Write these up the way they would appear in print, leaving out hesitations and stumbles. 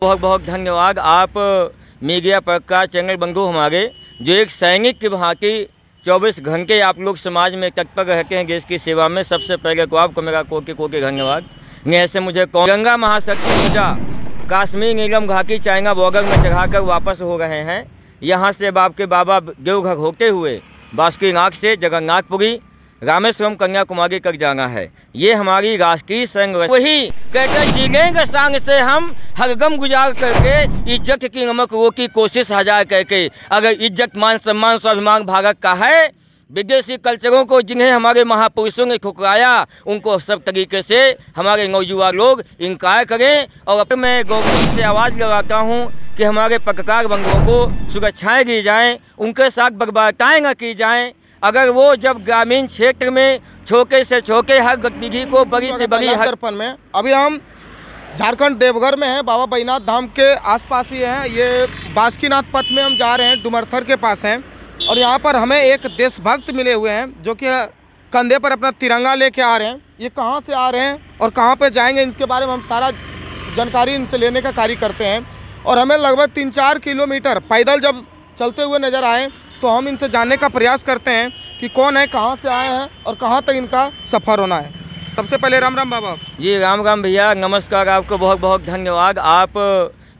बहुत बहुत धन्यवाद। आप मीडिया पत्रकार चैनल बंधु हमारे जो एक सैनिक की भांति 24 घंटे आप लोग समाज में तत्पर रहते हैं देश की सेवा में। सबसे पहले तो आपको मेरा कोटि धन्यवाद। ऐसे मुझे गंगा महाशक्ति ध्वजा कश्मीर नीलम घाटी चाइना बॉर्डर में चढ़ाकर वापस हो रहे हैं। यहाँ से आपके बाबा देवघर होते हुए बासुकीनाथ से जगन्नाथपुरी रामेश्वरम कन्याकुमारी तक जाना है। ये हमारी राष्ट्रीय संघर्ष वही कहकर जीलेंगे संग से हम हर गम गुजार करके इज्जत की नमक वो की कोशिश हजार करके। अगर इज्जत मान सम्मान स्वाभिमान भारत का है, विदेशी कल्चरों को जिन्हें हमारे महापुरुषों ने ठुकराया उनको सब तरीके से हमारे नौजुवान लोग इनकार करें। और अब मैं गवर्नमेंट से आवाज़ लगाता हूँ कि हमारे पत्रकार बंधुओं को सुरक्षाएँ दी जाएँ, उनके साथ बर्बादाएँ न की जाएँ। अगर वो जब ग्रामीण क्षेत्र में छोटे से छोटे हर गतिविधि को बड़ी से बड़ी दर्पण में अभी हम झारखंड देवघर में हैं, बाबा बैजनाथ धाम के आसपास ही हैं। ये बासुकीनाथ पथ में हम जा रहे हैं, डुमरथर के पास हैं। और यहाँ पर हमें एक देशभक्त मिले हुए हैं जो कि कंधे पर अपना तिरंगा लेके आ रहे हैं। ये कहाँ से आ रहे हैं और कहाँ पे जाएंगे, इसके बारे में हम सारा जानकारी इनसे लेने का कार्य करते हैं। और हमें लगभग 3-4 किलोमीटर पैदल जब चलते हुए नज़र आए तो हम इनसे जानने का प्रयास करते हैं कि कौन है, कहाँ से आए हैं और कहाँ तक इनका सफ़र होना है। सबसे पहले राम राम बाबा जी। राम राम भैया, नमस्कार। आपको बहुत बहुत धन्यवाद। आप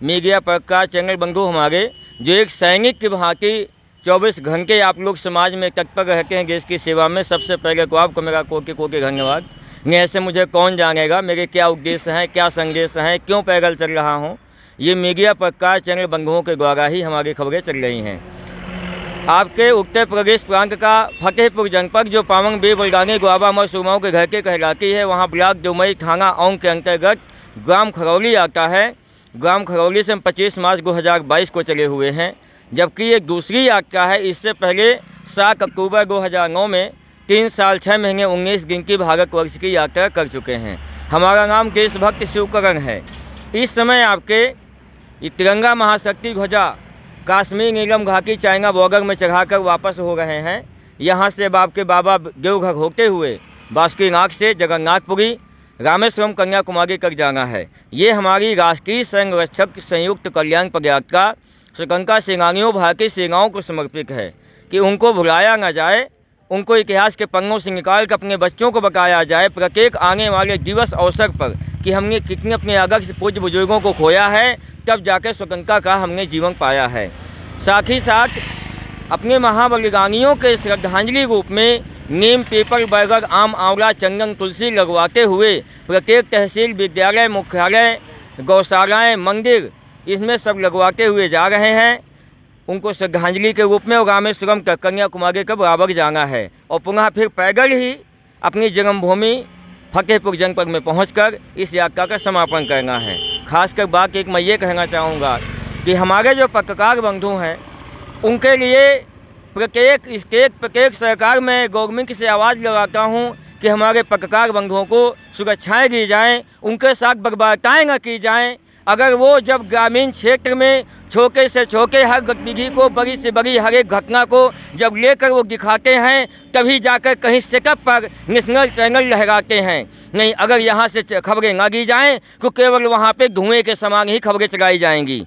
मीडिया पत्रकार चैनल बंधु हमारे जो एक सैनिक की भांति 24 घंटे आप लोग समाज में तत्पर रहते हैं देश की सेवा में। सबसे पहले तो आपको मेरा कोटि धन्यवाद। ऐसे मुझे कौन जानेगा, मेरे क्या उद्देश्य हैं, क्या संदेश हैं, क्यों पैदल चल रहा हूँ, ये मीडिया पत्रकार चैनल बंधुओं के द्वारा ही हमारी खबरें चल रही हैं। आपके उत्तर प्रदेश प्रांत का फतेहपुर जनपद जो पावन वीर बलिदानी ग्वाबा अमर सूरमाओं के घर के कहलाती है, वहाँ ब्लॉक दुमई थाना औंग के अंतर्गत ग्राम खरौली आता है। ग्राम खरौली से हम 25 मार्च 2022 को चले हुए हैं, जबकि एक दूसरी यात्रा है। इससे पहले 7 अक्टूबर 2009 में 3 साल 6 महीने 19 दिन की भारतवर्ष की यात्रा कर चुके हैं। हमारा नाम देशभक्त शिवकरण है। इस समय आपके तिरंगा महाशक्ति ध्वजा कश्मीर नीलम घाटी चाइना बॉर्डर में चढ़ाकर वापस हो रहे हैं। यहाँ से आपके बाबा देवघर होते हुए बासुकीनाथ से जगन्नाथपुरी रामेश्वरम कन्याकुमारी तक जाना है। ये हमारी राष्ट्रीय संरक्षक संयुक्त कल्याण पदयात्रा स्वतंत्रता सेनानियों भारतीय सेनाओं को समर्पित है कि उनको भुलाया न जाए, उनको इतिहास के पन्नों से निकाल कर अपने बच्चों को बताया जाए प्रत्येक आने वाले दिवस अवसर पर कि हमने कितने अपने आदर्श पूज्य बुजुर्गों को खोया है, तब जाकर स्वतंत्रता का हमने जीवन पाया है। साथ ही साथ अपने महाबलिदानियों के श्रद्धांजलि रूप में नीम, पीपल, बरगद, आम, आंवला, चंदन, तुलसी लगवाते हुए प्रत्येक तहसील, विद्यालय, मुख्यालय, गौशालाएँ, मंदिर, इसमें सब लगवाते हुए जा रहे हैं। उनको श्रद्धांजलि के रूप में और रामेश्वरम तक कन्याकुमारी का बराबर जाना है और पुनः फिर पैदल ही अपनी जन्मभूमि फतेहपुर जनपद में पहुंचकर इस यात्रा का समापन करना है। खासकर बात एक मैं ये कहना चाहूँगा कि हमारे जो पत्रकार बंधु हैं उनके लिए प्रत्येक स्टेट, प्रत्येक सरकार में गवर्नमेंट से आवाज़ लगाता हूँ कि हमारे पत्रकार बंधुओं को सुरक्षाएँ दी जाएँ, उनके साथ बर्बादाएँ न की जाएँ। अगर वो जब ग्रामीण क्षेत्र में छोटे से छोटे हर गतिविधि को बड़ी से बड़ी हर एक घटना को जब लेकर वो दिखाते हैं, तभी जाकर कहीं सेटअप पर नेशनल चैनल लहराते हैं। नहीं, अगर यहाँ से खबरें ना दी जाएं तो केवल वहाँ पे धुएं के समान ही खबरें चलाई जाएंगी।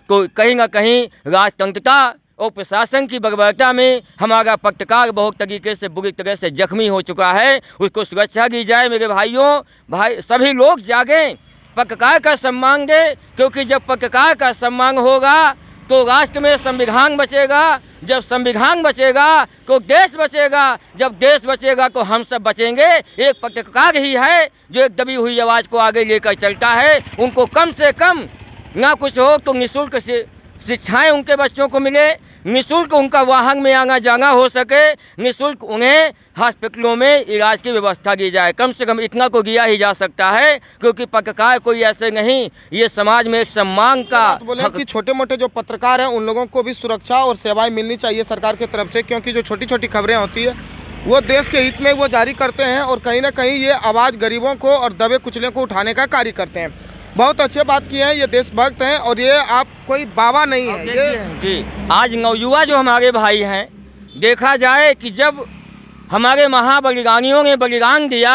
तो कहीं ना कहीं राजतंत्रता और प्रशासन की बर्बरता में हमारा पत्रकार बहुत तरीके से बुरी तरह से जख्मी हो चुका है। उसको सुरक्षा दी जाए। मेरे भाई सभी लोग जागें, पत्रकार का सम्मान दे, क्योंकि जब पत्रकार का सम्मान होगा तो राष्ट्र में संविधान बचेगा। जब संविधान बचेगा तो देश बचेगा। जब देश बचेगा तो हम सब बचेंगे। एक पत्रकार ही है जो एक दबी हुई आवाज़ को आगे लेकर चलता है। उनको कम से कम ना कुछ हो तो निःशुल्क शिक्षाएं उनके बच्चों को मिले, निःशुल्क उनका वाहन में आना जाना हो सके, निःशुल्क उन्हें हॉस्पिटलों में इलाज की व्यवस्था की जाए। कम से कम इतना को दिया ही जा सकता है, क्योंकि पत्रकार कोई ऐसे नहीं, ये समाज में एक सम्मान का बोले कि छोटे मोटे जो पत्रकार हैं उन लोगों को भी सुरक्षा और सेवाएं मिलनी चाहिए सरकार की तरफ से, क्योंकि जो छोटी छोटी खबरें होती है वो देश के हित में वो जारी करते हैं और कहीं ना कहीं ये आवाज़ गरीबों को और दबे कुचले को उठाने का कार्य करते हैं। बहुत अच्छे बात की है, ये देशभक्त हैं और ये आप कोई बाबा नहीं है ये जी। आज नवयुवा जो हमारे भाई हैं, देखा जाए कि जब हमारे महाबलिदानियों ने बलिदान दिया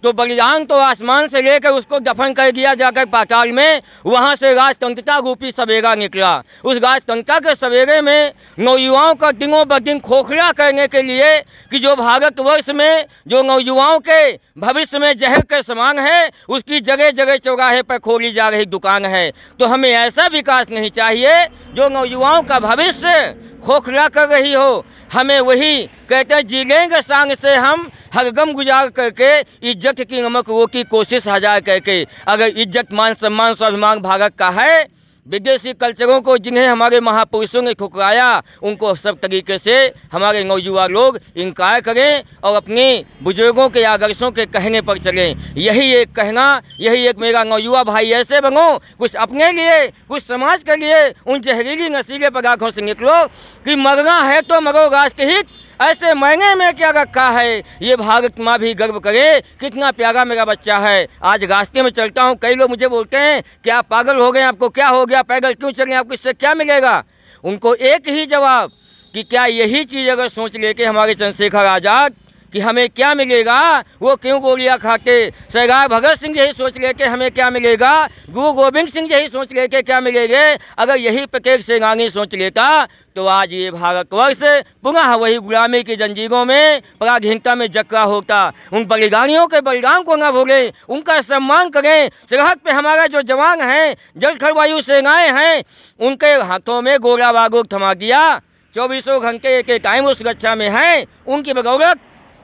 तो बलिदान तो आसमान से लेकर उसको दफन कर दिया जाकर पाताल में, वहाँ से राजतंत्रता रूपी सवेरा निकला। उस राजतंत्रता के सवेरे में नौयुवाओं का दिनों ब दिन खोखला करने के लिए कि जो भारतवर्ष में जो नौयुवाओं के भविष्य में जहर के समान है, उसकी जगह जगह चौराहे पर खोली जा रही दुकान है। तो हमें ऐसा विकास नहीं चाहिए जो नौयुवाओं का भविष्य खोखला कर रही हो। हमें वही कहते हैं, जी लेंगे सांग से हम हर गम गुजार करके, इज्जत की नमक वो की कोशिश हजार करके। अगर इज्जत मान सम्मान स्वाभिमान भारत का है, विदेशी कल्चरों को जिन्हें हमारे महापुरुषों ने ठुकराया, उनको सब तरीके से हमारे नौजुवान लोग इनकार करें और अपने बुजुर्गों के आदर्शों के कहने पर चलें। यही एक कहना, यही एक मेरा नौजुवा भाई, ऐसे बनो कुछ अपने लिए, कुछ समाज के लिए। उन जहरीली नशीले पदार्थों से निकलो कि मरना है तो मरो राष्ट्र के हित, ऐसे महीने में क्या रखा है। ये भारत माँ भी गर्व करे, कितना प्यारा मेरा बच्चा है। आज रास्ते में चलता हूँ, कई लोग मुझे बोलते हैं कि आप पागल हो गए, आपको क्या हो गया, पैदल क्यों चल रहे हैं, आपको इससे क्या मिलेगा। उनको एक ही जवाब कि क्या यही चीज़ अगर सोच लेके हमारे चंद्रशेखर आज़ाद कि हमें क्या मिलेगा, वो क्यों गोलियां खाते। सरदार भगत सिंह यही सोच लेके हमें क्या मिलेगा, गुरु गोविंद सिंह यही सोच लेके क्या मिलेंगे। अगर यही प्रत्येक सेनानी सोच लेता तो आज ये भारतवर्ष पुनः वही गुलामी की जंजीरों में, पराधीनता में जकड़ा होता। उन बलिदानियों के बलिदान को न भूलें, उनका सम्मान करें। सरहद पे हमारा जो जवान हैं, जल थल वायु सेनाएँ हैं, उनके हाथों में गोला बारूद थमा दिया, 24 घंटे एक टाइम उस सुरक्षा में हैं। उनकी बदौलत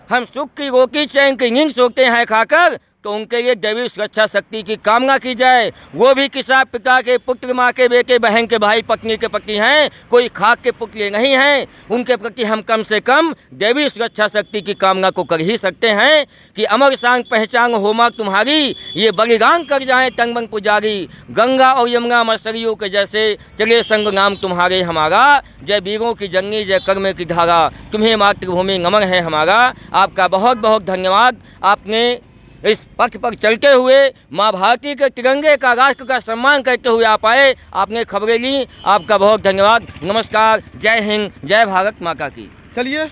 हम सुख की रोटी चैन की नींद सोते हैं खाकर। तो उनके लिए दैवीय सुरक्षा शक्ति की कामना की जाए। वो भी किसी पिता के पुत्र, माँ के बेटे, बहन के भाई, पत्नी के पति हैं, कोई खाक के पुतले नहीं हैं। उनके प्रति हम कम से कम दैवीय सुरक्षा शक्ति की कामना को कर ही सकते हैं कि अमर सांग पहचान हो माँ तुम्हारी, ये बलिदान कर जाएं तंग बंग पुजारी। गंगा और यमुना मसरियों के जैसे चले संग नाम तुम्हारे हमारा, जय वीरों की जंगी जय कर्म की धारा, तुम्हें मातृभूमि नमन है हमारा। आपका बहुत बहुत धन्यवाद। आपने इस पथ पर चलते हुए माँ भारती के तिरंगे का, राष्ट्र का सम्मान करते हुए आप आए, आपने खबरें ली। आपका बहुत धन्यवाद। नमस्कार, जय हिंद, जय भारत माता की। चलिए।